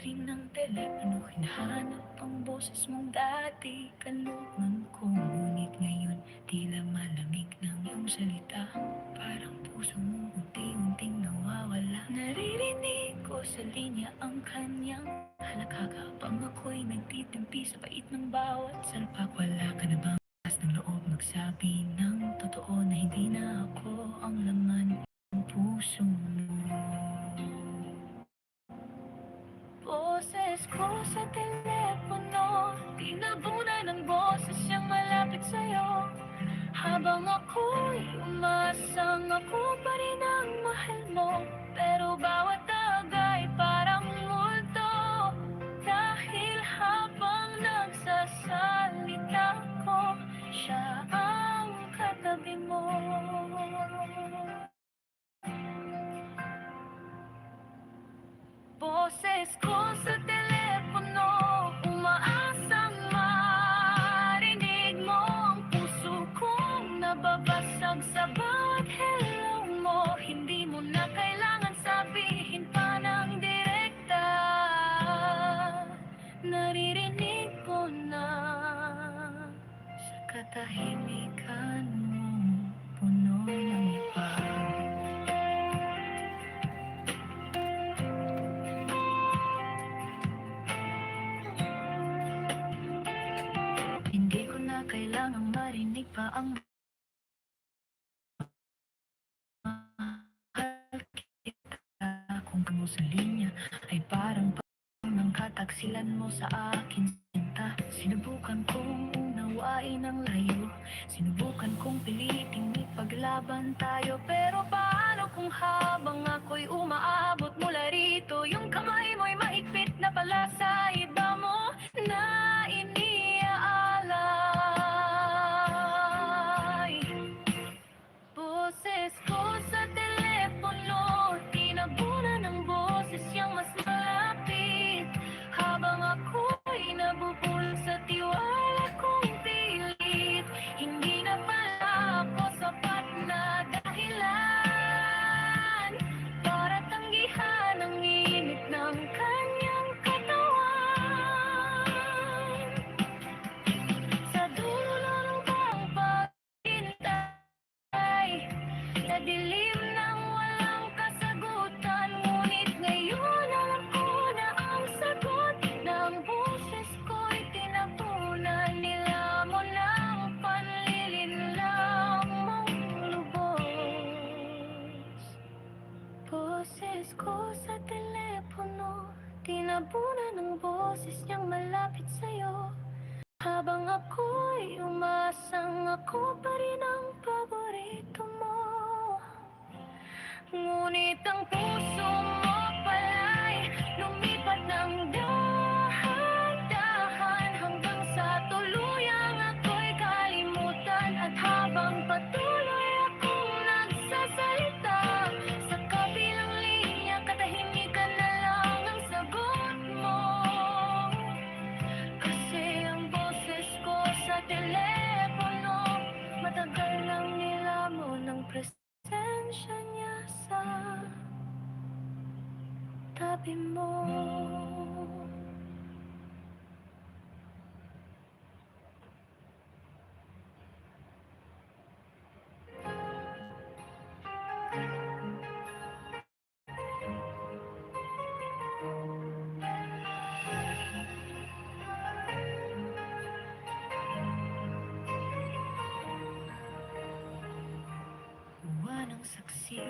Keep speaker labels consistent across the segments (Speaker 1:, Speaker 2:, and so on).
Speaker 1: ring ng telepono, hinahanap ang boses mong dati. Kalooban ko, ngunit ngayon tila malamig ng iyong salita. Parang puso mong unti-unting nawawala. Naririnig ko sa linya ang kanyang halakaka, habang ako'y nagtitimpi sa pait ng bawat salpak. Wala ka na bang lakas ng loob magsabi ng totoo na hindi na ako ang laman ng puso mo? Boses ko sa telepono, tinabunan ng boses niyang malapit sa'yo. Habang ako'y umasang ako pa rin ang mahal mo, pero bawat tagay parang multo. Dahil habang nagsasalita ko, siya ang katabi mo. Boses ko sa telepono, umaasang marinig mo ang puso kong nababasag sa bawat hello mo. Hindi mo na kailangan sabihin pa ng direkta, naririnig ko na sa katahimikan mo, puno ng iba. Hindi ko na kailangang marinig pa ang mahal kita. Kung mo sa linya ay parang ng kataksilan mo sa akin sinta. Sinubukan kong unawain ang layo, sinubukan kong piliting ipaglaban tayo. Pero paano kung habang ako'y umaabot mula rito, yung kamay mo'y mahigpit na pala sa iba mo na iniaalay. Boses ko sa telepono, tinabunan ng boses niyang mas malapit. Habang ako'y nabubulong sa tiwala kong pilit, hindi na pala ako sapat na dahilan para tanggihan ang init ng kanyang katawan. Sa dulo ng bang paghintay, sa dilim ng walang kasagutan, ngunit ngayon alam ko na ang sagot ng boses ko'y tinapunan. Nilamon ng panlilinlang mong lubos. Boses ko sa telepono, tinabunan ng boses niyang malapit sa'yo. Habang ako'y umasang ako pa rin ang paborito mo. Ngunit ang puso mo pala'y lumipat ng dahan-dahan, hanggang sa tuluyang ako'y kalimutan. At habang patuloy akong nagsasalita, sa kabilang linya katahimikan na lang ang sagot mo. Kasi ang boses ko sa telepono, matagal nang nilamon ng presensya niya sa tabi mo. Buwan ang saksi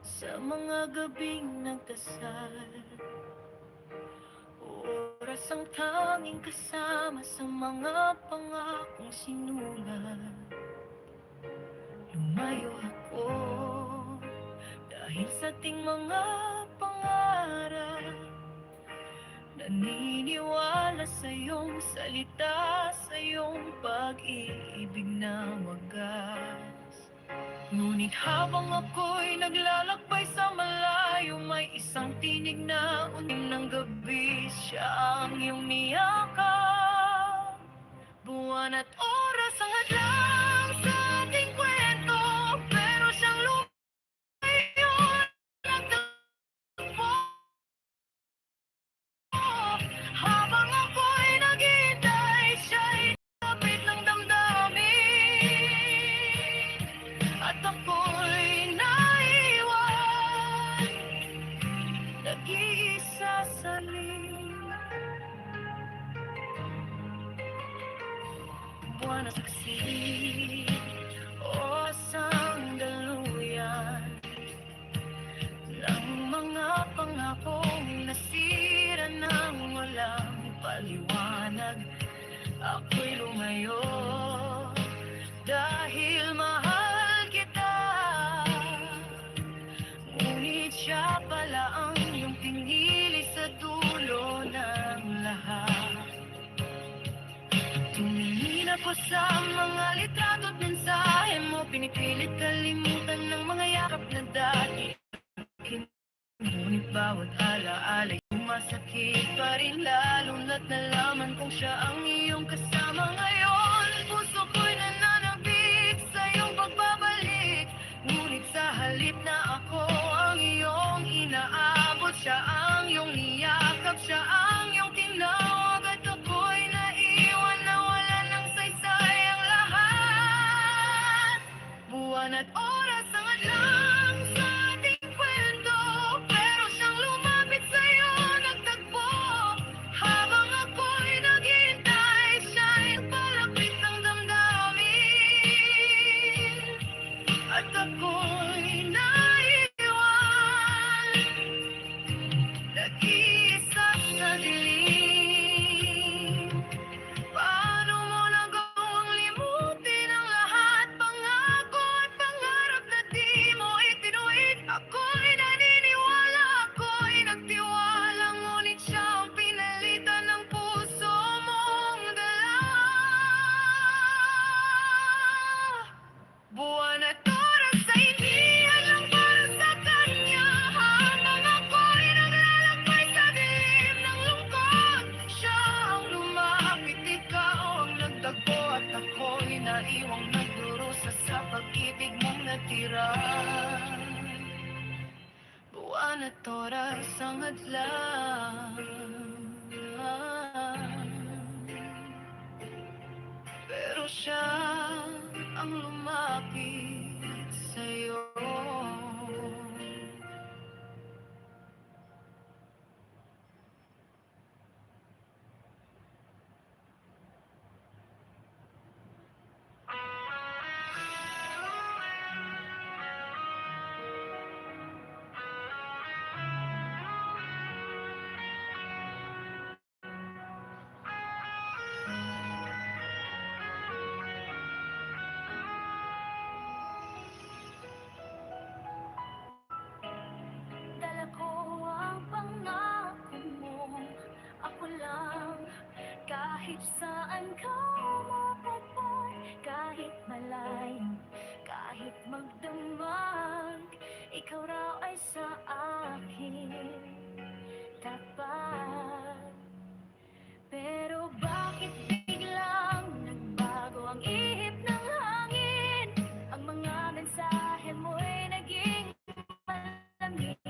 Speaker 1: sa mga gabing nagdasal, oras ang tanging kasama sa mga pangakong sinulat. Lumayo ako dahil sa ating mga pangarap, naniniwala sa iyong salita, sa iyong pag-ibig na wagas. Ngunit habang ako'y naglalakbay sa malayo, may isang tinig na unim ng gabi. Siya ang iyong niyakap, buwan at oras ang hadlang sa ating kwento. Pero siyang lumayo, nagtagpo buwan na saksi o sangdaluyan ng mga pangakong nasira ng walang paliwanag. Ako'y lumayo dahil mahal kita, ngunit siya pala ang iyong pinili sa dulo ng lahat. Tumingin ako sa mga litrato at mensahe mo, pinipilit kalimutan ng mga yakap na dati. Ngunit bawat alaala'y sumasakit pa rin, lalo na't nalaman kong siya ang iyong kasama ngayon. Puso ko'y nananabik sa iyong pagbabalik, ngunit sa halip na ako ang iyong inaabot, siya ang iyong niyakap, siya ang iyong tinawag, at ako'y naiwan na wala ng saysay ang lahat. Buwan at oras ang hadlang sa ating kwento, pero siyang lumapit sa'yo nagtagpo. Habang ako'y naghihintay, siya'y palapit ng damdamin, at ako'y naiwan, nag-iisa sa dilim. Paano mo nagawang limutin ang lahat? Pangako at pangarap na di mo itinuwid. Ako'y naniniwala, ako'y nagtiwala, ngunit siya ang pinalitan ng puso mong dala. Buwan at oras ay inihan lang para sa kanya, habang ako'y naglalakbay sa dilim ng lungkot. Siya ang lumapit, ikaw ang nagtagpo, at ako'y naiwang nagdurusa sa pag-ibig mong natira. Buwan at oras ang hadlang, pero siya ang lumapit sa'yo. Dala ko ang pangako mo, ako lang. Kahit saan ka mapadpad, kahit malayo, kahit magdamag, ikaw raw ay sa akin tapat. Pero bakit biglang nagbago ang ihip ng hangin? Ang mga mensahe mo'y naging malamig,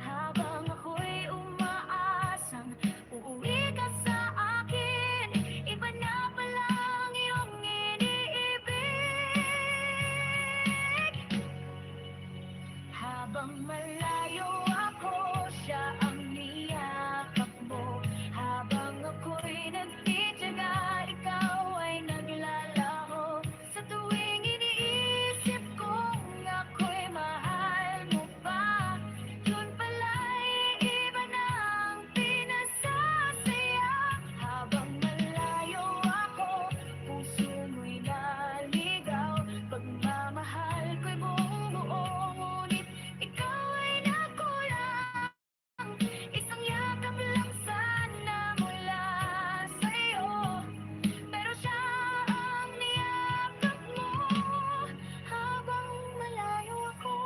Speaker 1: habang ako'y umaasang uuwi ka sa akin. Iba na palang iyong iniibig. Habang malayo ako, siya ang niyakap mo. Habang ako'y nagtitiyaga, ikaw ay naglalaho. Sa tuwing iniisip kong ako'y mahal mo pa, yun pala'y iba na ang pinasasaya. Habang malayo ako, puso mo'y naligaw. Pagmamahal ko'y buong buo, ngunit ikaw ay nagkulang. Isang yakap lang sana mula sa'yo, pero siya ang niyakap mo habang malayo ako.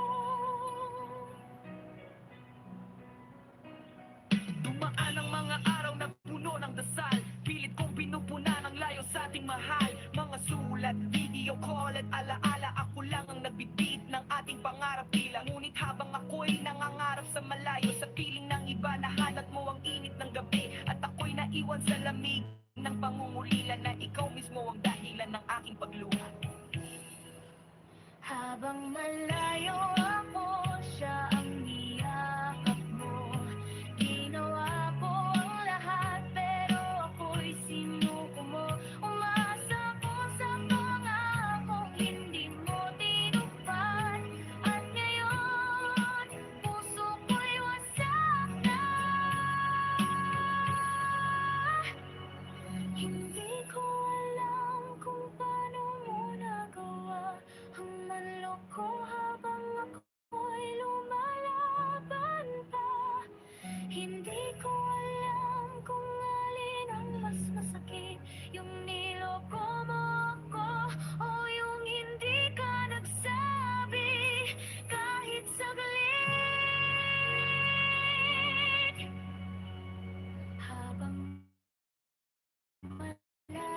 Speaker 2: Dumaan ang mga araw na puno ng dasal, pilit kong pinupunan ang layo sa ating mahal. Mga sulat, video call at alaala, ako lang ang nagbibit ng ating pangarap tila. Ngunit habang ako'y nangangarap sa malayo, sa piling ng iba nahanap mo ang init ng gabi, at ako'y naiwan sa lamig ng pangungulila, na ikaw mismo ang dahilan ng aking pagluha.
Speaker 1: Habang malayo ako, siya ang niyakap mo. Ginawa ko ang lahat, pero ako'y sinuko mo. Umaasa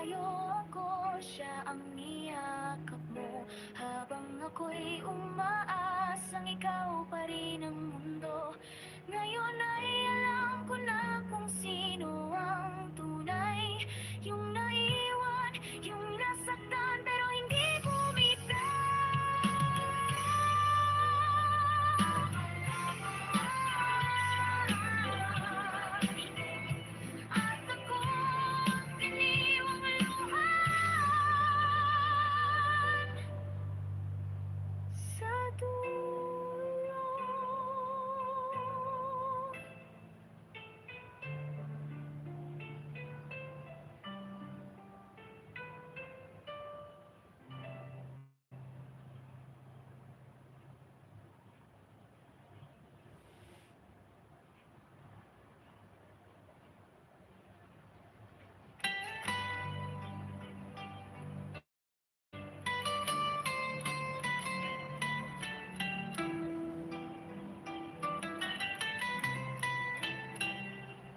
Speaker 1: sa'yo ako, siya ang niyakap mo. Habang ako'y umaasang ikaw pa rin ang mundo. Ngayon ay alam ko na kung sino ang tunay. Yung naiwan, yung nasaktan pero hindi bumitaw. At ako'y iniwang luhan sa dulo.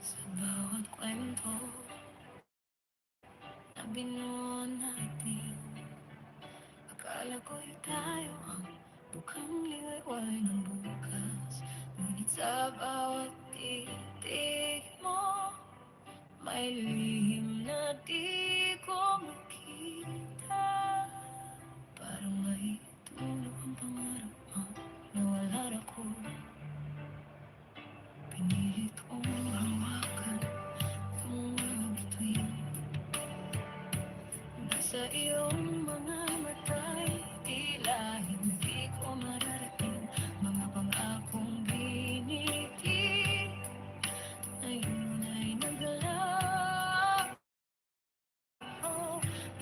Speaker 1: Sa bawat kwento na binuo natin, akala ko'y tayo ang bukang liwayway ng bukas. Ngunit sa bawat titig mo, may lihim na di ko makita. Parang may tulog ang pangarap mo na wala ako. Pinilit kong hawakan yung mga bituin. Nasa iyong mga mata'y tila hindi ko mararating. Mga pangakong biniti ngayon ay naglaho.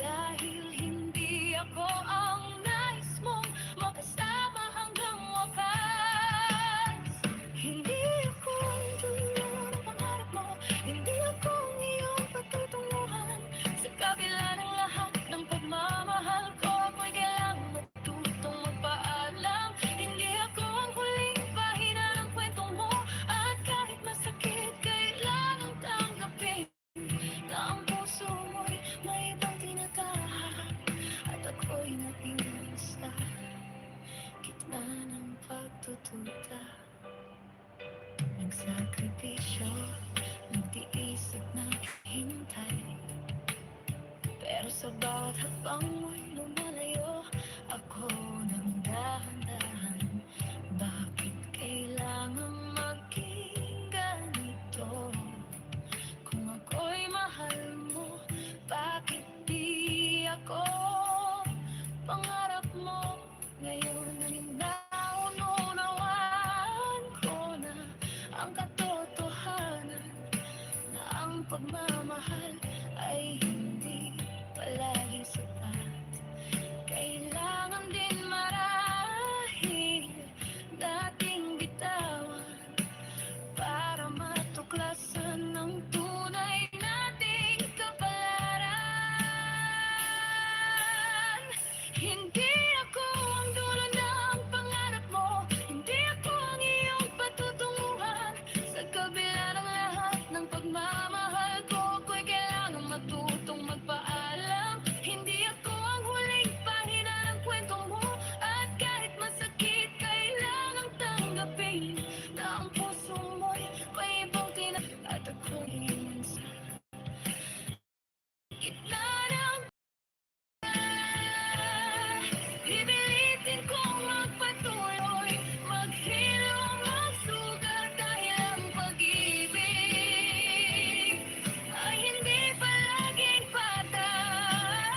Speaker 1: Dahil hindi ako ang nais mong makasama hanggang wakas. Hindi ako ang dulo ng pangarap mo. Hindi ako ang iyong patutunguhan. Sa kabila ng lahat ng pagmamahal ko, ako'y kailangang matutong magpaalam. Hindi ako ang huling pahina ng kwentong mo. At kahit masakit, kailangang tanggapin na ang puso mo'y may ibang tinatahak. At ako'y naiwan sa gitna ng pagtututa. Nagsakripisyo, nagtiis at naghintay. Pero sa bawat hakbang mo'y lumalayo ako ng dahan-dahan. Bakit kailangan maging ganito? Kung ako'y mahal mo, bakit di ako pangarap mo? Ngayon ay naunawaan ko na ang katotohanan, na ang pagmamahal ay hindi palagi sapat. Kailangan din marahil dating bitawan para matuklasan ang tunay nating kapalaran. Hindi ako ang dulo ng pangarap mo. Hindi ako ang iyong patutunguhan. Sa kabila ng lahat ng pagmamahal ko, ako'y kailangang matutong magpaalam. Hindi ako ang huling pahina ng kwentong mo. At kahit masakit, kailangang tanggapin na ang puso mo'y may ibang at ako'y iwan sa gitna ng pipilitin kong magpatuloy, maghilom, magsugat dahil ang pag-ibig ay hindi palaging patas.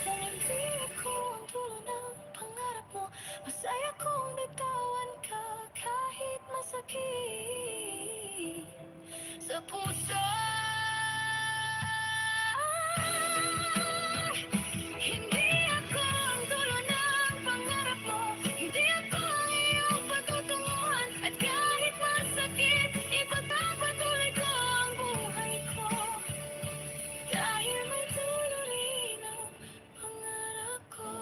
Speaker 1: Kung hindi ako ang dulo ng pangarap mo, masaya kong bitawan ka kahit masakit sa puso. Hindi ako ang dulo ng pangarap mo. Hindi ako ang iyong patutunguhan. At kahit masakit, ipagpapatuloy ko ang buhay ko. Dahil may dulo rin ang pangarap ko.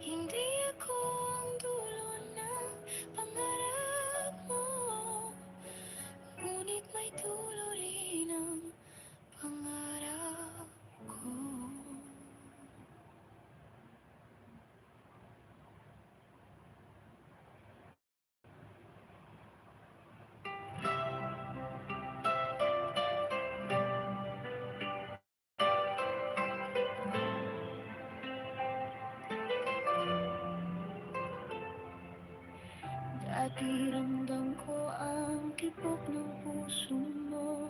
Speaker 1: Hindi ako ang dulo ng pangarap mo. Ngunit may dulo Pakiramdam ko ang tibok ng puso mo.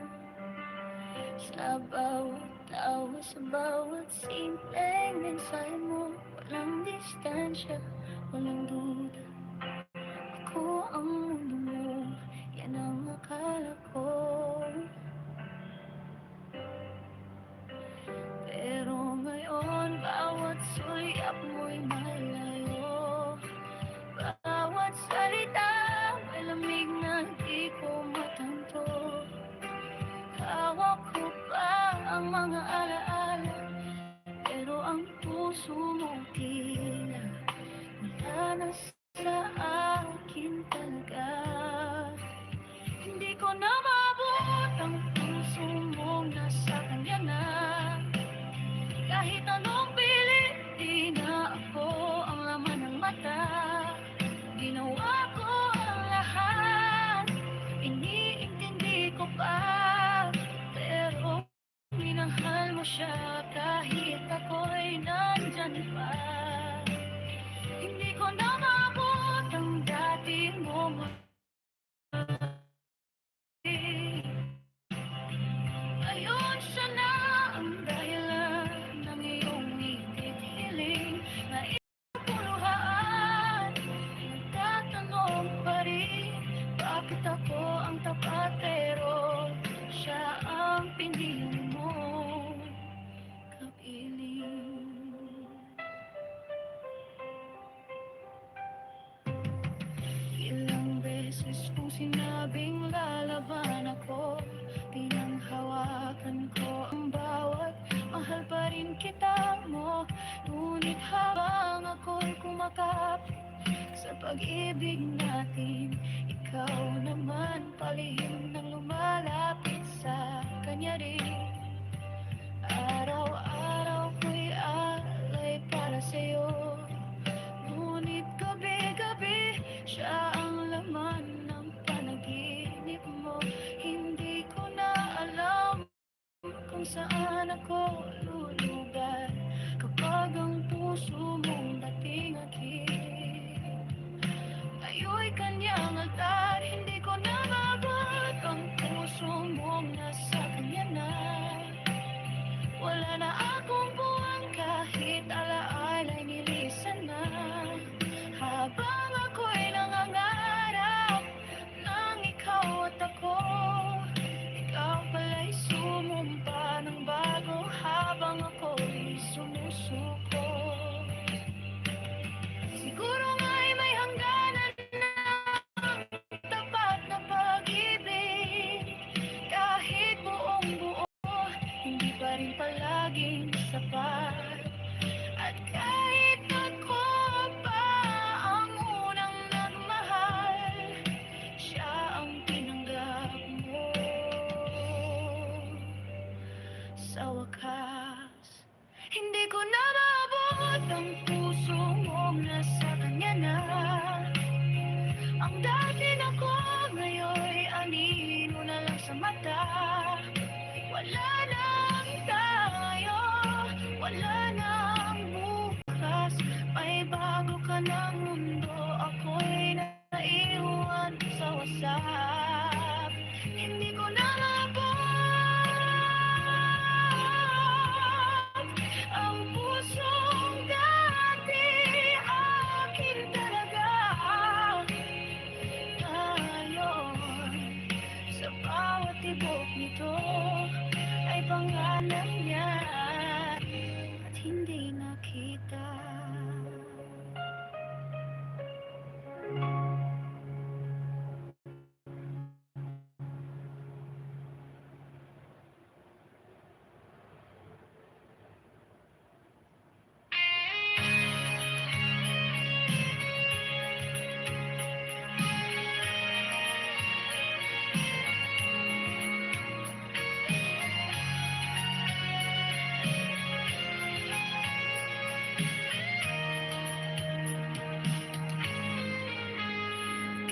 Speaker 1: Sa bawat tawa, sa bawat simpleng mensahe mo. Walang distansya, walang duda. Ako ang mundo mo, yan ang akala ko. Pero ngayon, bawat sulyap mo'y malayo. Bawat salita, may lamig na di ko matanto. Hawak ko pa ang mga alaala, pero ang puso mo tila wala na sa akin talaga. Hindi ko na maabot ang puso mong nasa kanya na. Kahit anong pilit, di na ako ang laman ng mata. Ginawa ko ang lahat, iniintindi ko pa. Pero minahal mo siya kahit ako'y nandyan pa. Hindi ko na maabot ang dati mo ngayon siya na ang dahilan ng iyong ikikiling na ipuluhan. Nagtatanong pa rin, bakit ako ang tapat pero siya ang pinili mo kapiling. Ilang beses kong sinabing lalaban ako, pinanghawakan ko ang bawat mahal pa rin kita mo. Ngunit habang ako'y kumakapit sa pag-ibig natin, ikaw naman palihim nang lumalapit sa kanya rin. Araw-araw ko'y alay para sa'yo, ngunit gabi-gabi siya ang laman ng panaginip mo. Hindi ko na alam kung saan ako lulugar kapag ang puso mong dating akin ayo'y kanyang altar. Hindi ko na mabot ang puso mong nasa kanya na. Wala na akong buwang kahit alaala nilisan na. Habang ako'y nangangarap ng ikaw at ako, ikaw pala'y sumumpa ng bago habang ako'y sumusuko. Siguro nga'y may hangganan ng tapat na pag-ibig. Kahit buong buo, hindi pa rin palaging sapat. At kahit ako pa ang unang nagmahal, siya ang tinanggap mo. Sa wakas, hindi ko na maabot ang puso mong nasa kanya na. Ang dati ako ngayon'y anino na lang sa mata. Wala nang tayo, wala nang bukas. May bago ka ng mundo, ako'y naiwan sa wasak. Hindi ko na mabot ang pusong dati akin talaga. Ngayon, sa bawat tibok nito ay pangalan niya at hindi nakita.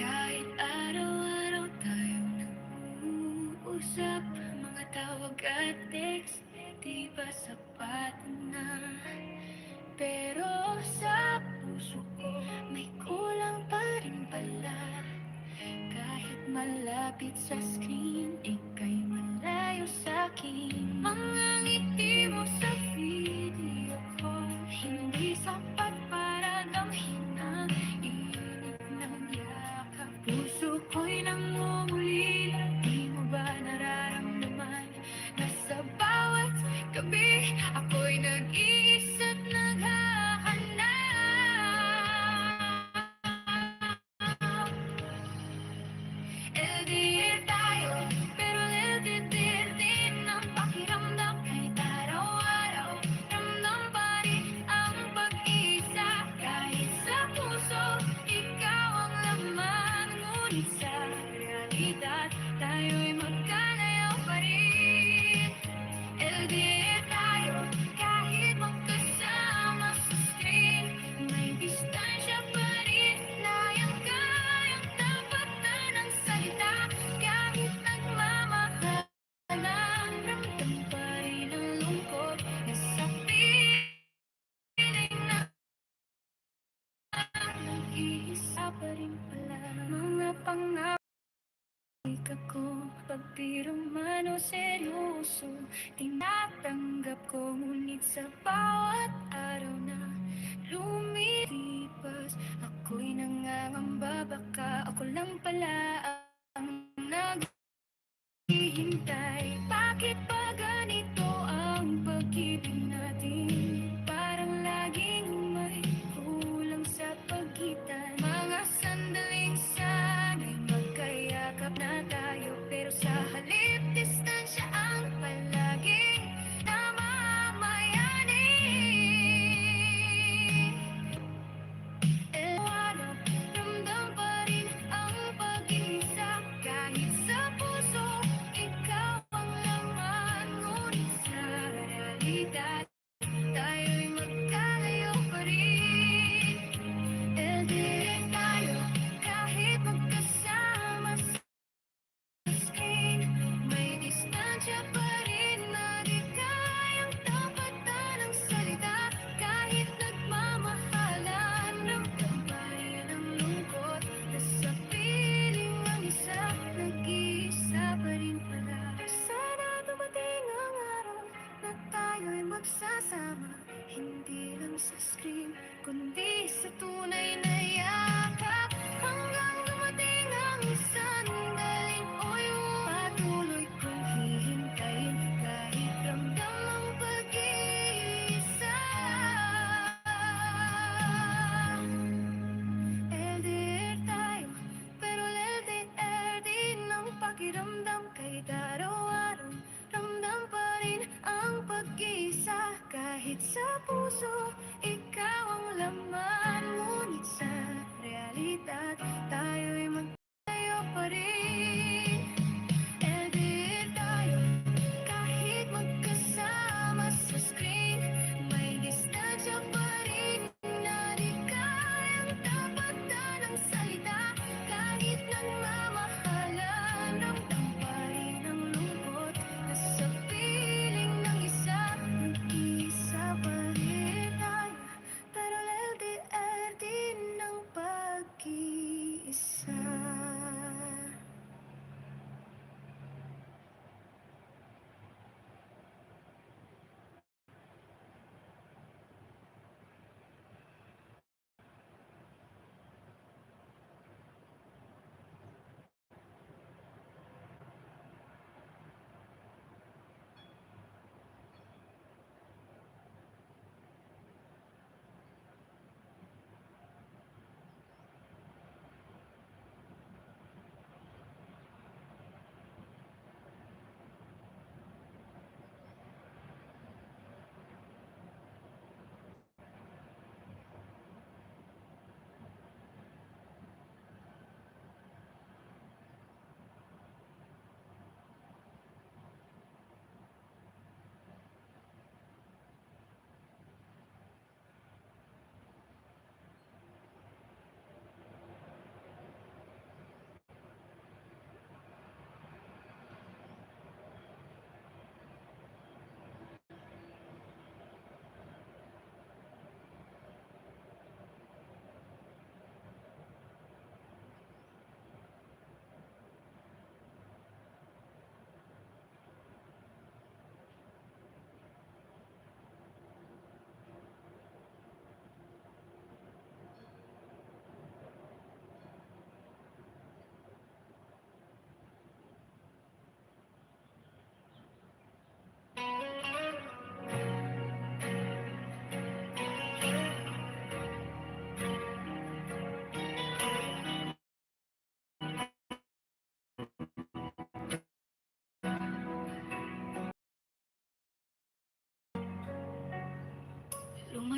Speaker 1: Kahit araw-araw tayong nag-uusap, mga tawag at text, di ba sapat na? Pero sa puso ko, may kulang pa rin pala. malapit sa screen, ika'y malayo sa'kin. Mga ngiti mo sa video call, hindi sapat para damhin ang init ng yakap. Puso ko'y nangungulila, di mo ba nararamdaman na sa bawat gabi ako'y nag-iisa't naghahanap. LDR tayo, pero LDR din ang pakiramdam. Kahit araw-araw, ramdam pa rin ang pag-isa. Kahit sa puso, ikaw ang laman. Ngunit sa realidad, tayo'y magkalayo pa rin. LDR tayo, kahit magkasama sa screen, may distansya pa rin. Layang-kayang tapatan ng salita. Kahit nagmamahalan, ramdam pa rin ang lungkot na sa piling na nag-iisa pa rin pala. Mga pangako ko, pagbiro man o seryoso, tinatanggap ko. Ngunit sa bawat araw na lumilipas, ako'y nangangamba, baka ako lang pala ang naghihintay. Bakit ba ganito ang pag-ibig natin? Parang laging may kulang sa pagitan. Mga sandaling sana'y magkayakap na tayo, pero sa halip distansya ang palaging namamayani. Araw-araw, ramdam pa rin ang pag-isa. Kahit sa puso, ikaw ang laman. Ngunit sa realidad, tayo'y magkalayo pa rin. LDR tayo, kahit magkasama sa screen, may distansya pa rin na di kayang tapatan ng salita. Kahit nagmamahalan, ramdam pa rin ang lungkot na sa piling ang isa. Nag-iisa pa rin pala. Sana dumating ang araw na tayo'y magsasama, hindi lang sa screen, kundi sa tunay na yakap. Hanggang dumating ang sandaling patuloy kong hihintayin. Kahit ramdam ang pag-iisa. LDR tayo, pero LDR din ang pakiramdam. Kahit araw-araw, ramdam pa rin ang pag-isa. Kahit sa puso, ikaw ang laman. Ngunit sa realidad, tayo'y magtayo pa rin. LDR tayo, kahit magkasama sa screen, may distansya pa rin na di kayang tapatan ng salita. Kahit nagmamahalan, ramdam pa rin ang lungkot na sa piling ng isa. Nag-iisa pa rin.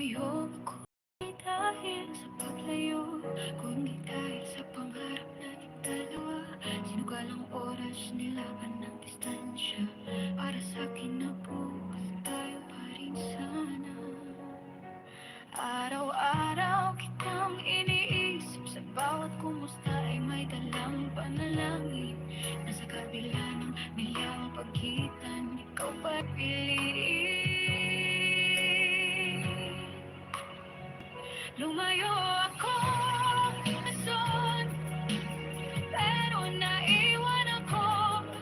Speaker 1: Lumayo ako dahil sa paglayo, kundi dahil sa pangarap nating dalawa. Sinugal ang oras, nilaban ng distansya. Para sa'kin na bukas tayo pa rin sana. Araw-araw kitang iniisip, sa bawat kumusta ay may dalang panalangin. Nasa kabila ng milyang pagitan, ikaw pa piliin. Lumayo ako nason, pero naiwan ako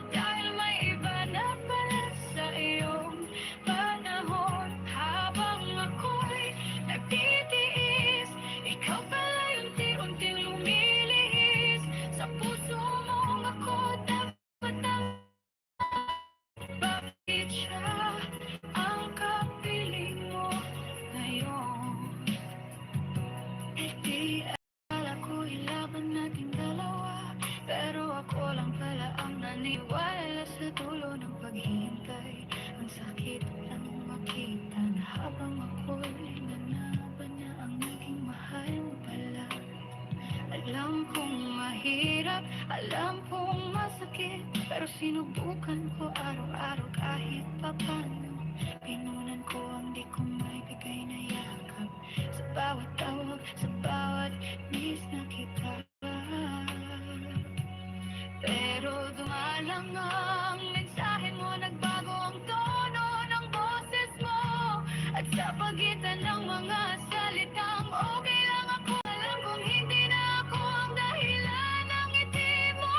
Speaker 1: dahil may iba na pala sa iyong panahon. Habang ako'y nagtitiis, ikaw pala unti-unting lumilihis. Sa puso mong ako dapat ang bakit siya ang kapiling mo ngayon? Di akala ko ilaban nating dalawa, pero ako lang pala ang naniwala sa dulo ng paghihintay. Ang sakit lang makita na habang ako'y nanaban na ang naging mahal mo pala. Alam kong mahirap, alam kong masakit, pero sinubukan ko araw-araw kahit papano. Pinunan ko ang di ko maibigay na yakap, sa bawat tawag, sa bawat miss na kita. Pero dumalang ang mensahe mo, nagbago ang tono ng boses mo. At sa pagitan ng mga salitang okay lang ako, alam kong hindi na ako ang dahilan ng ngiti mo.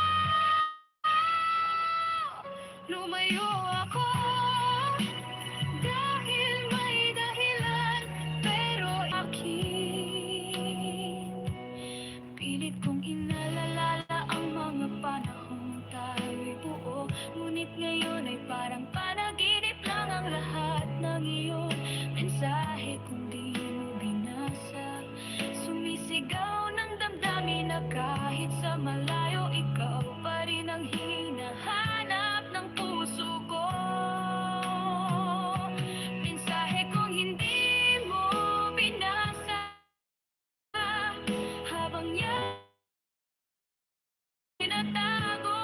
Speaker 1: Lumayo ako dahil may dahilan, pero akin pilit kong inaalala ang mga panahong tayo'y buo. Ngunit ngayon ay parang panaginip lang ang lahat ng iyong mensahe kung di mo binasa. Sumisigaw ng damdamin na kahit sa malayo, ikaw pa rin ang hinahanap ng puso ko. Mensahe kong hindi mo binasa, habang tinatago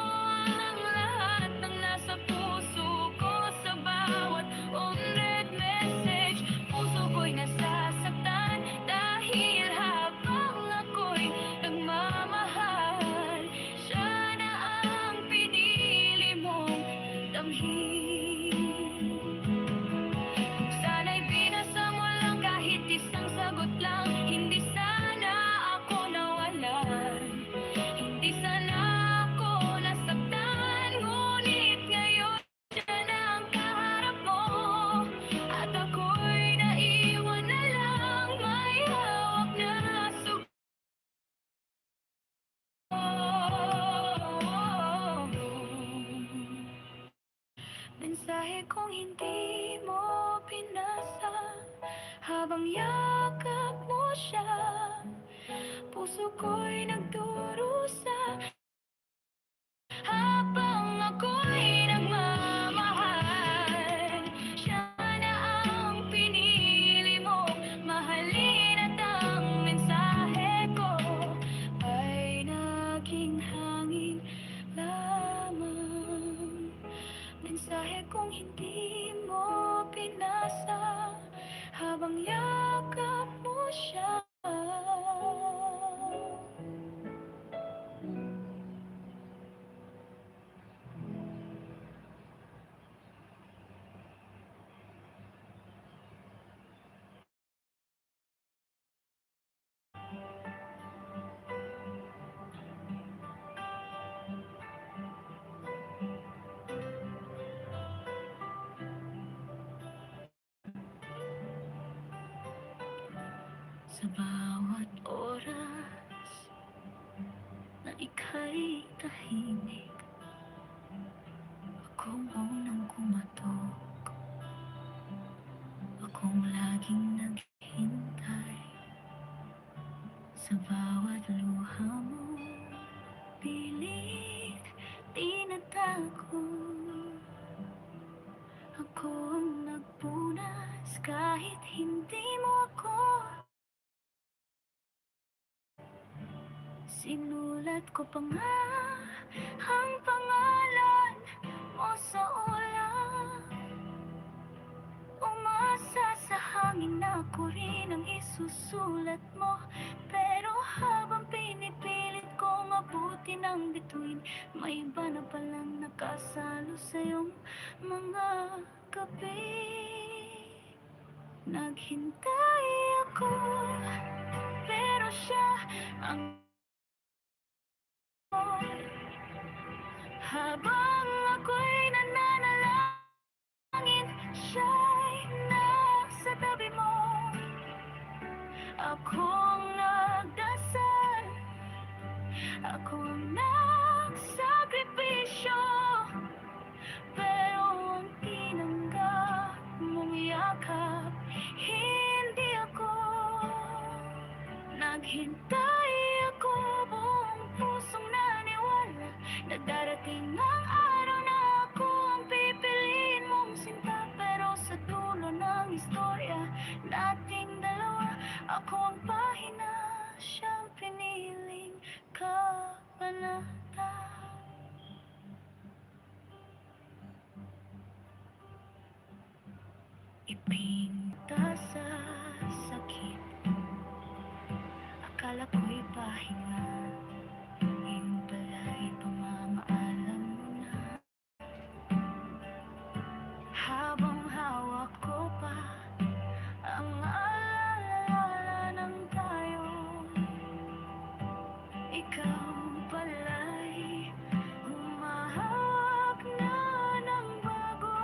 Speaker 1: ang lahat ng nasa puso ko. Sa bawat unread message, puso ko'y nasasaktan dahil habang ako'y nagmamahal, siya na ang pinili mong damhin. Sana'y binasa mo lang kahit isang sagot lang, hindi sana ako nawalan, hindi sana ako nasaktan. Ngunit ngayon siya na ang kaharap mo, at ako'y naiwan na lang may hawak na sugo. Mensahe kong hindi mo pinasa, habang yakap mo siya, puso ko'y nagdurusa. Habang ako'y nagmamahal, siya na ang pinili mong mahalin. At ang mensahe ko ay naging hangin lamang. Mensahe kong hindi mo pinasa, habang yakap mo siya. Sa bawat oras na ika'y tahimik, akong unang kumatok, akong laging naghintay. Sa bawat luha mo, pilit tinatago ang ako ang nagpunas kahit hindi mo ako sinulat ko pa nga ang pangalan mo sa ulang. Umasa sa hangin na ako rin ang isusulat mo. Pero habang pinipilit kong abutin ang bituin, may iba na palang nakasalo sa iyong mga gabi. Naghintay ako, pero siya ang habang ako'y nananalangin, siya'y nasa tabi mo. Akong nagdasal, akong nagsakripisyo, pero ang tinanggap mong yakap, hindi ako. Naghintay ako, buong pusong naniwala na darating ang araw na ako ang pipiliin mong sinta. Pero sa dulo ng istorya nating dalawa, ako ang pahina, siyang piniling kabanata. Ipinta sa sakit, akala ko'y pahinga, yun pala'y pamamaalam mo na. Habang hawak ko pa ang alaala ng tayo, ikaw pala'y humahawak na ng bago.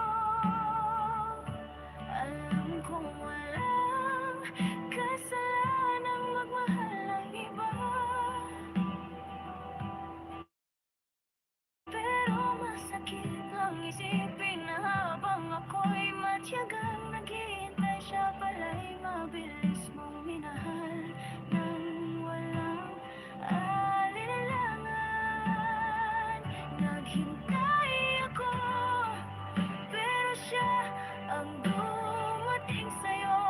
Speaker 1: Alam kong walang kasalanang magmahal ng iba, pero masakit lang isipin na habang ako'y matyagang naghihintay, siya pala'y mabilis mong minahal nang walang alinlangan. Naghintay ako, pero siya ang dumating sa'yo.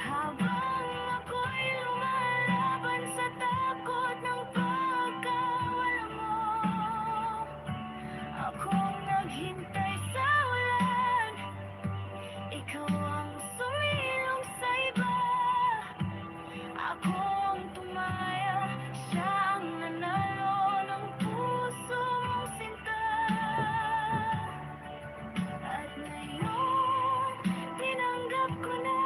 Speaker 1: Habang ako'y lumalaban sa takot ng pagkawala mo, akong naghintay sa ulan, ikaw ang sumilong sa iba. Ako ang tumaya, siya ang nanalo ng puso mong sinta. At ngayon, tinanggap ko na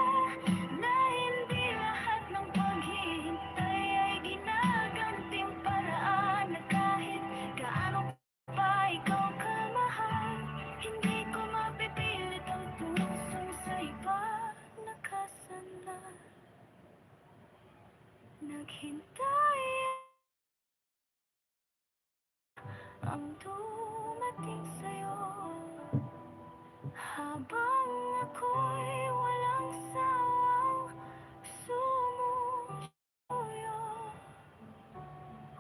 Speaker 1: hindi lahat ng paghihintay ay ginagantimpalaan. Na kahit gaano pa ikaw kamahal, hindi ko mapipilit ang pusong sa iba nakasanla. Naghintay ang dumating sa'yo, habang ako'y walang sawang sumusuyo.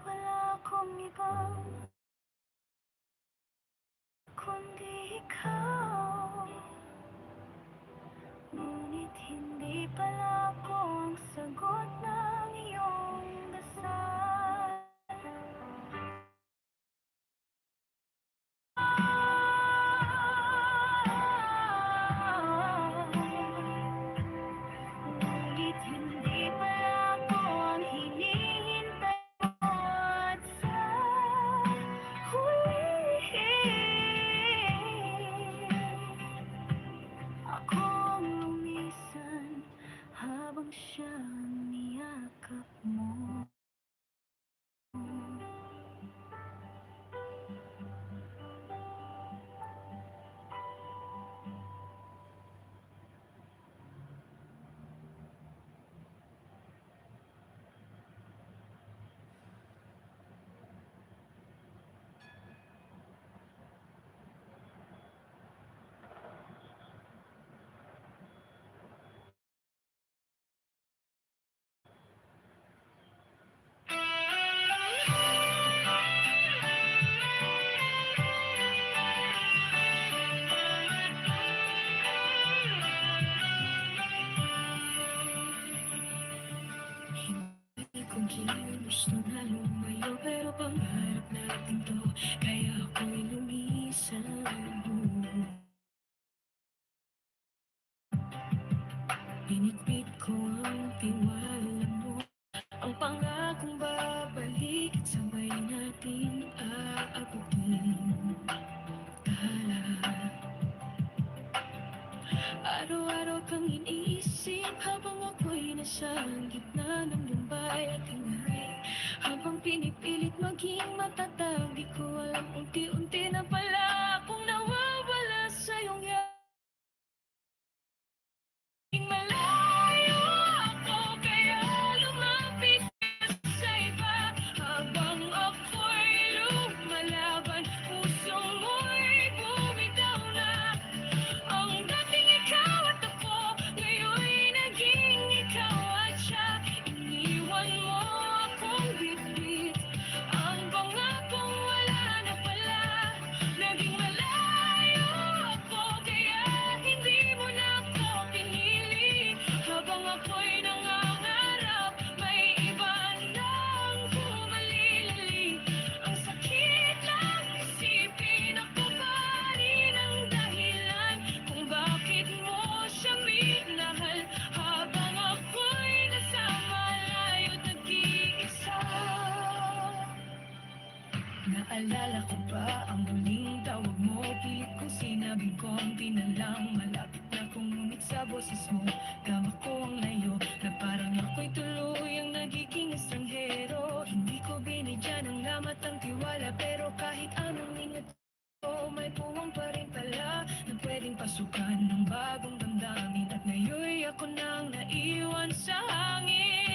Speaker 1: Wala akong ibang kundi ikaw, ngunit hindi pala ako ang sagot ng iyong dasal. kilos na lumayo, pero pangarap natin to, kaya ako'y lumisan. Binitbit ko ang tiwala mo, ang pangakong babalik at sabay natin aabutin. Tala, araw-araw kang iniisip habang ako'y nasa gitna ng lumbay at ingay. Habang pinipilit maging matatag, di ko alam unti-unti na pala akong nawawala sa iyong malayo ako, kaya lumapit ka sa iba. Habang ako'y lumalaban, puso mo'y bumitaw na. Ang dating ikaw at ako, ngayon'y naging ikaw at siya. Iniwan mo akong bitbit, ang pangakong wala na pala. Naging malayo ako, kaya hindi mo na ako pinili. Habang ako'y nangangarap, may iba nang humalili. Ang sakit lang isipin, ako pa rin ang dahilan kung bakit mo siya minahal. Habang ako'y nasa malayo't nag-iisa. Naalala ko pa ang huling tawag mo, pilit kong sinabi konti na lang. Malapit na kong ngunit sa boses mo, tama ko ang layo, na parang ako'y tuluyang nagiging estranghero. Hindi ko binigyan ng lamat ang tiwala, pero kahit anong ingat ko, may puwang pa rin pala na pwedeng pasukan ng bagong damdamin. At ngayon'y ako nang naiwan sa hangin.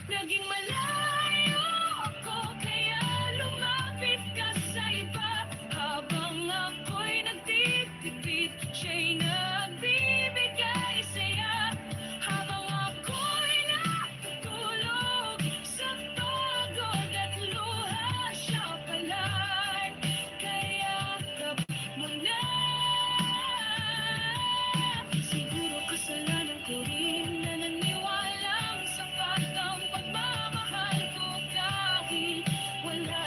Speaker 1: Naging malayo ako, kaya lumapit ka sa iba. Habang ako'y nagtitipid, siya'y nagbibigay saya. Habang ako'y natutulog sa pagod at luha, siya pala'y kayakap mo na. Siguro kasalanan ko rin na naniwalang sapat ang pagmamahal ko, kahit wala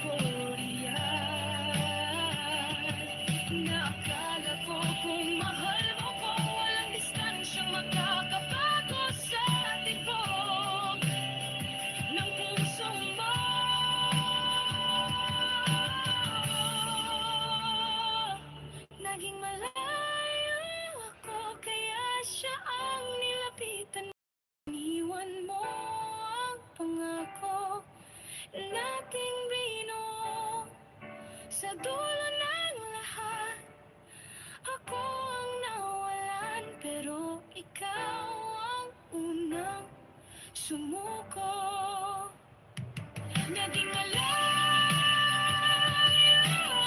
Speaker 1: ko riyan. Naakala ko kung mahal mo ko, walang distansyang makakabago sa tibok ng puso mo. Naging malayo ako, kaya siya ang nilapitan. Iniwan mo ang pangako nating binuo. Sa dulo ng lahat, ako ang nawalan, pero ikaw ang unang sumuko. Naging malayo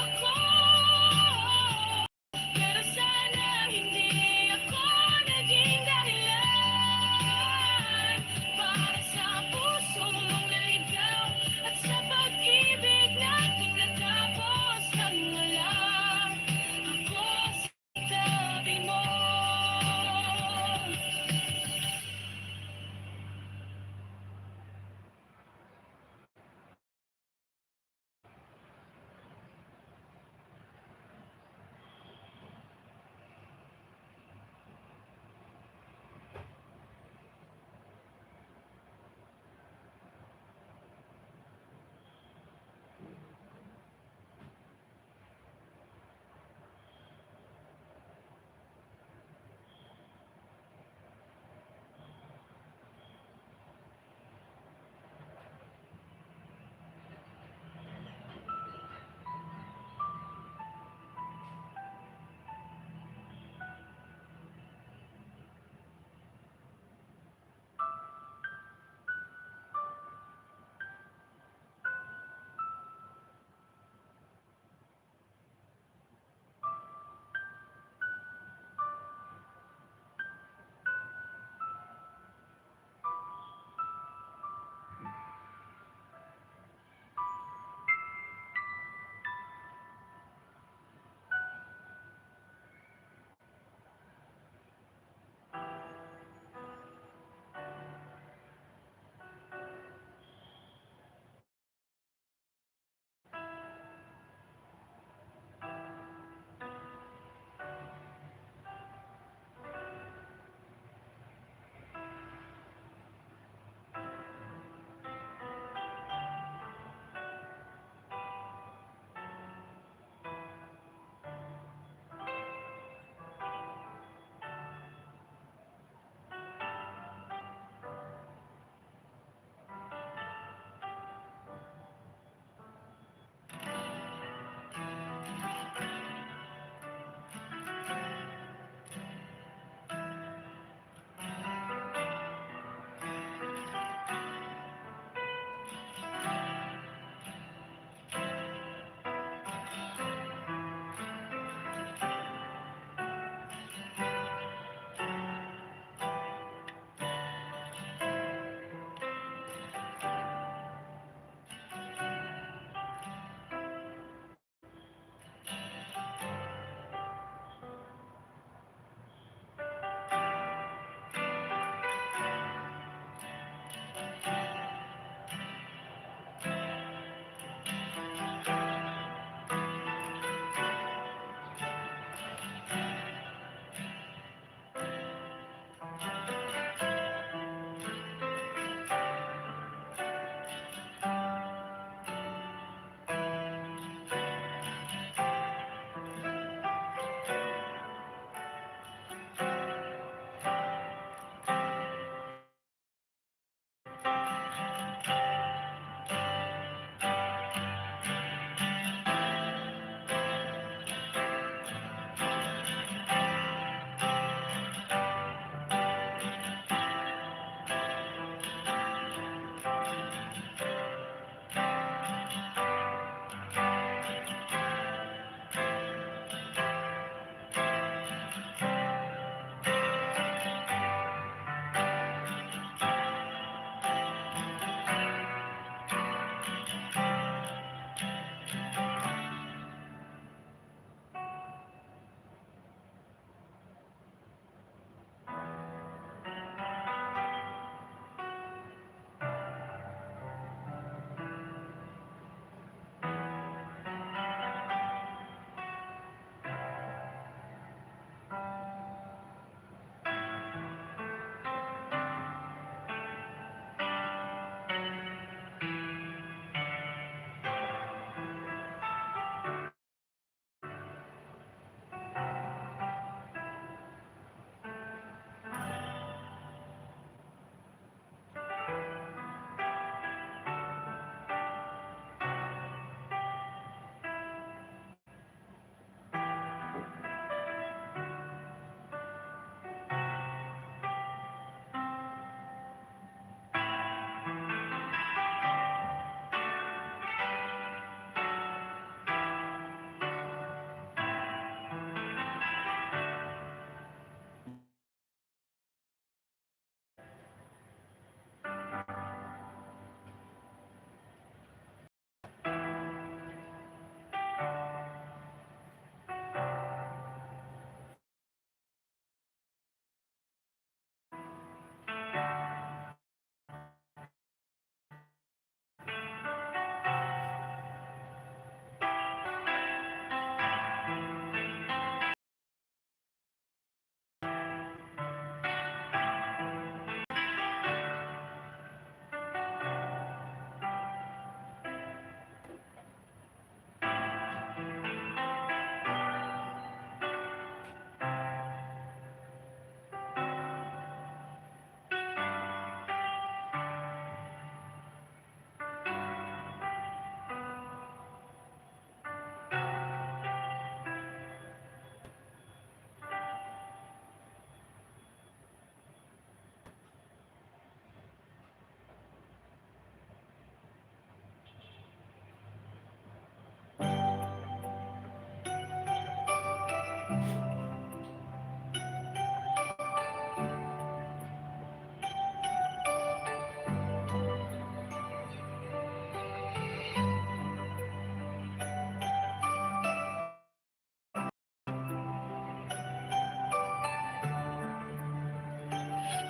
Speaker 1: ako, pero sana hindi ako naging dahilan para sa puso mong naligaw at sa pag-ibig nating natapos. Nang wala ako sa tabi mo.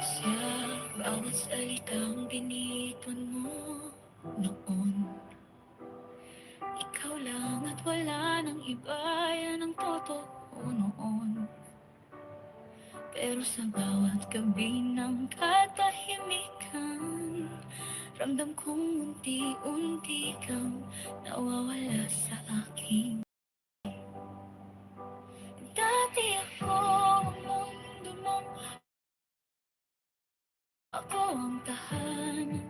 Speaker 1: Sa bawat salitang binitwan mo noon, ikaw lang at wala nang iba, yan ang totoo noon. Pero sa bawat gabi ng katahimikan, ramdam kong unti-unti kang nawawala sa akin. Dati ako ang mundo mo, ako ang tahanan.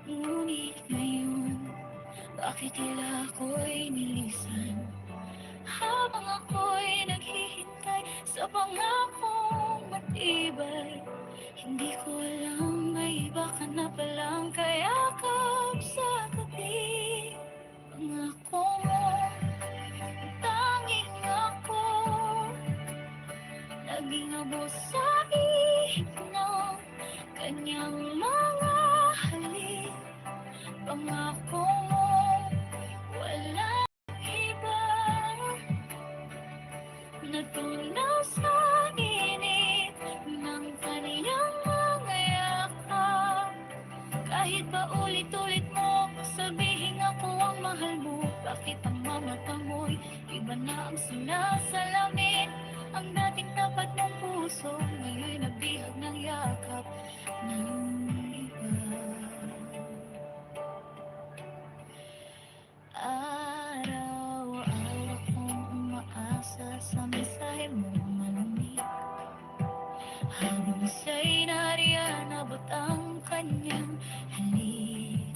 Speaker 1: Ngunit ngayon, bakit tila ako'y nilisan? Habang ako'y naghihintay sa pangakong matibay, hindi ko alam may iba ka na palang kayakap sa gabi. Pangako mo, tanging ako, naging abo sa ihip ng kanyang mga halik. Pangako mo, walang iba natunaw sa init ng kaniyang mga yakap. Kahit ba ulit-ulit mo sabihin ako ang mahal mo, bakit ang mga mata mo'y iba na ang sinasalamin? Ang dating tapat ng puso ngayon'y nabihag ng yakap ng iba. Araw-araw akong umaasa sa mensahe mo malamig, habang siya'y nariyan abot ang kanyang halik.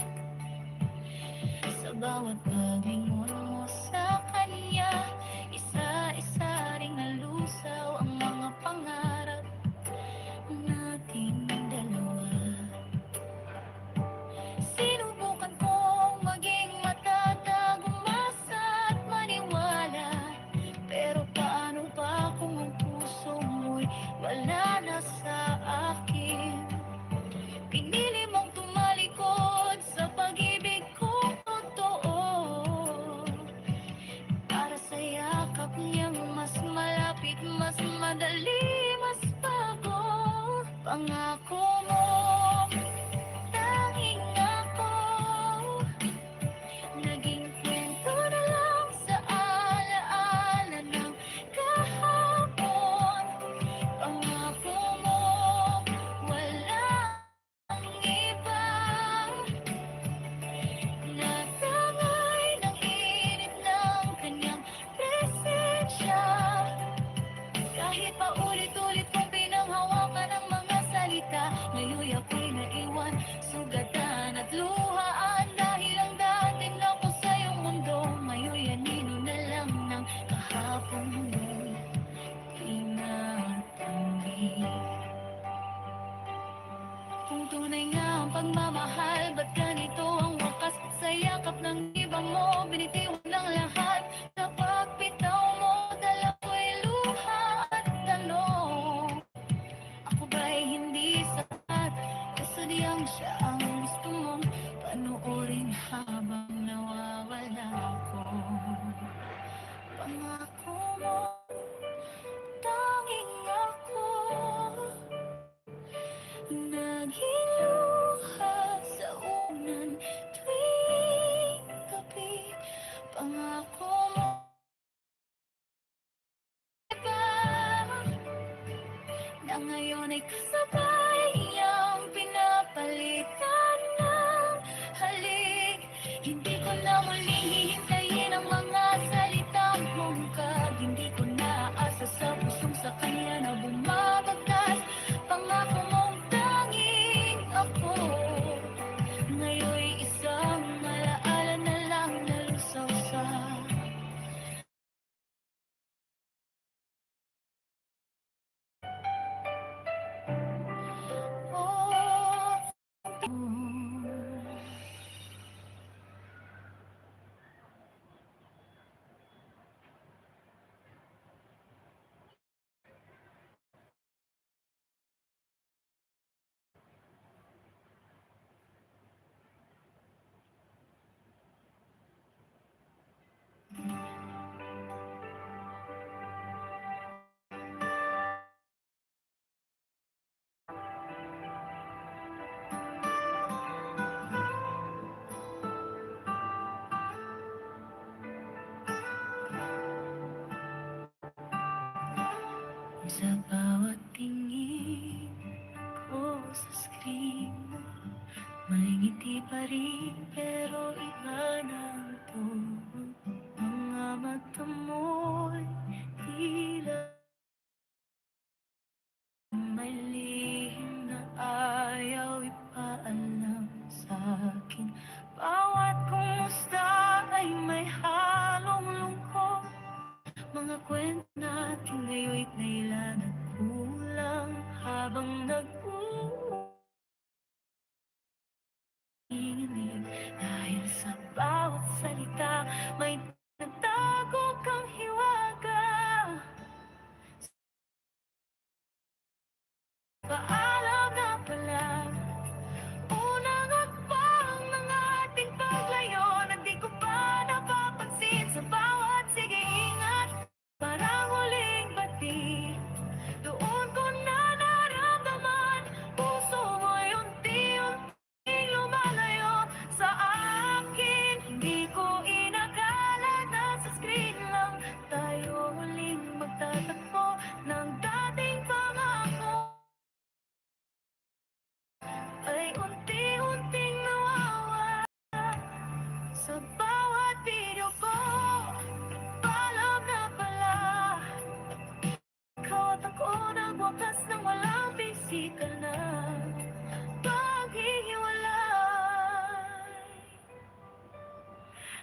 Speaker 1: Sa bawat paglingon mo sa kanya, isa-isa ring nalusaw ang mga pangarap nating dalawa. Sinubukan kong maging matatag, umasa at maniwala, pero paano pa kung ang puso mo'y wala na sa akin? Pinili mong tumalikod sa pag-ibig kong totoo, para sa yakap niyang mas malapit, mas madali, mas bago. Pangako mo, tanging ako, naging kwento na lang sa alaala ng kahapon. Pangako mo, walang iba, natangay ng init ng kanyang presensya. Kahit pa ulit-ulit kong pinanghawakan ang mga salita, ngayon ako'y naiwan, sugatan at luhaan. Dahil ang dating ako sa iyong mundo, ngayon anino na lang ng kahapon mo'y tinatanggi. Kung tunay nga ang pagmamahal, ba't ganito ang wakas? Sa yakap ng iba mo, binitiwan ng lahat. Sa pagbitaw mo, dala ko'y luha at tanong. Ako ba'y hindi sapat? Kasadyang siya ang gusto mong panoorin habang nawawala ako. Pangako mo, tanging ako, naging luha sa unan tuwing gabi. Pangako mo, iba, na ngayon ay kasabay niyang pinapalitan ng halik. Hindi ko na muling hihintayin ang mga salitang mungkag. Hindi ko na aasa sa pusong sa kanya na bumabagtas. Pangako mong tanging ako, ngayon'y isang alaala na lang nalusaw sa Sa bawat tingin ko sa screen mo, may ngiti pa rin pero iba na ang tono. Mga mata mo'y tila may lihim na ayaw ipaalam sa'kin. Bawat kumusta ay may halong lungkot. Mga kwento natin ngayon'y kailan at kulang habang nag-uingin. Dahil sa bawat salita may nagtago kang hiwaga. Paalam na pala, unang hakbang ng ating paglayo na di ko pa napapansin. Sa bawat sige ingat, parang huling bati, doon ko na naramdaman, puso mo'y unti-unting lumalayo sa akin. Hindi ko inakala na sa screen lang tayo huling magtatagpo ng dating pangako ay unti-unting nawawala. Sa bawat video ko, paalam na pala, ikaw at ako nagwakas ng walang pisikal na paghihiwalay.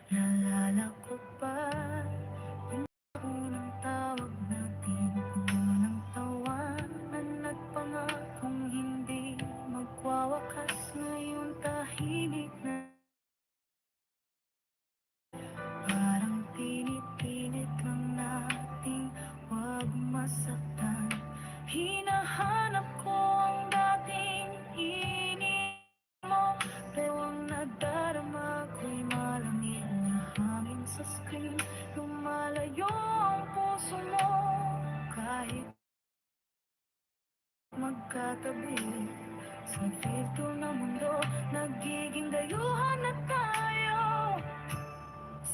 Speaker 1: Naalala ko pa yung unang tawag natin, unang tawanan at pangakong hindi magwawakas. Ngayon tahimik na, parang pinipilit lang nating wag masaktan. Hinahanap ko ang dating init mo, pero ang nadarama ko'y malamig na hangin sa screen. Lumalayo ang puso mo kahit magkatabi. Sa filter na mundo, nagiging dayuhan na tayo.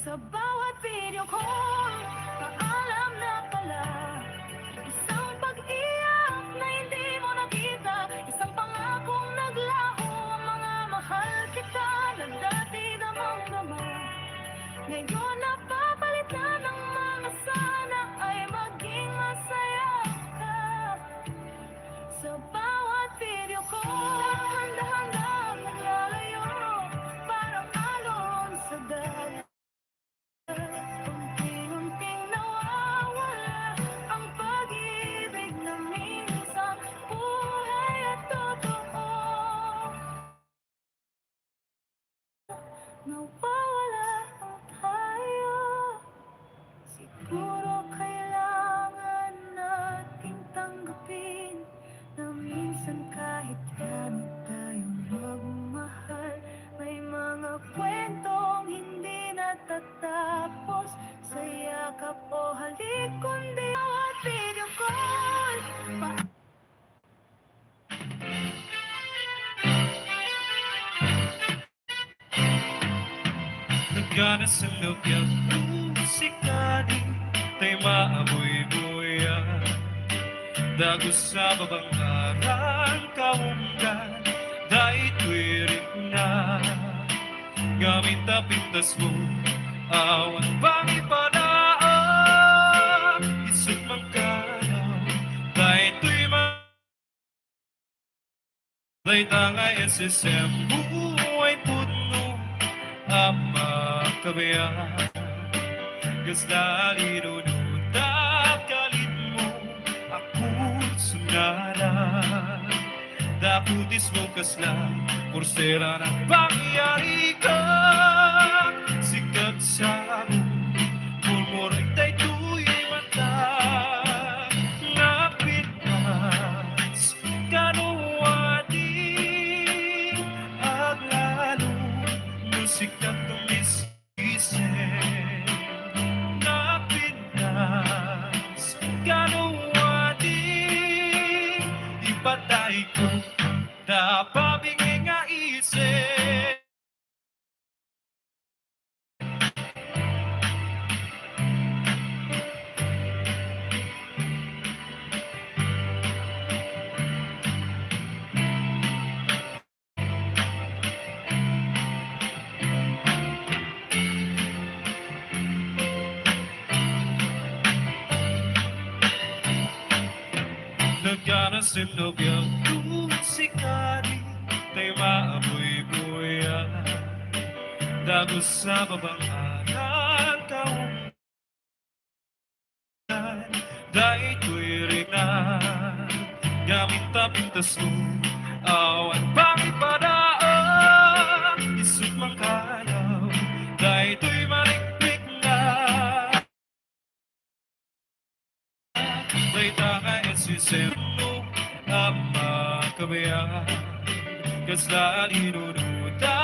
Speaker 1: Sa bawat video call, paalam na pala, isang pag-iyak na hindi mo nakita, isang pangakong naglaho. Ang mga mahal kita na dati damang-dama, ngayon napapalitan ng mga sana ay maging masaya ka. Sa bawat video ko, handa-handang naglalayo, parang alon sa dagat. Unti-unting nawawala ang pag-ibig na minsan buhay at totoo. Nawawala ang tayo. Siguro kailangan nating tanggapin na minsan kahit gano'n tayong magmahal, may mga kwentong hindi natatapos sa yakap o halik, kundi bawat video call.
Speaker 3: Nagana sa lukyang musika di tayo maamoy-moya. Dagos sa babang arang kaunggan, dahil tuwirik na. Gamit na pintas mo, awan pang ipadaan. Isip mang kanaw, dahil tuwi dahil tangay SSM, buhay puno ama kabayan. Gasdali runod at kalit mo ako sunaran. Dakutis mo kaslang kursera ng pangyari ka. Sikat sa mo, pulmurag tayo tuy mata. Napitas kanuwadi at lalo musikat tumisisip. Napitas kanuwadi ipatay ko napabingay nga isip. Pagkana sinog yung kusikari Tay maamoy buya Dagos sa babang aral taong Dahil ko'y ringan Gamit tapintas ko Awan pangit padaan Isut makalaw Dahil to'y marikpik na Dahil taka esisendo Ama kabaya Kasla linunod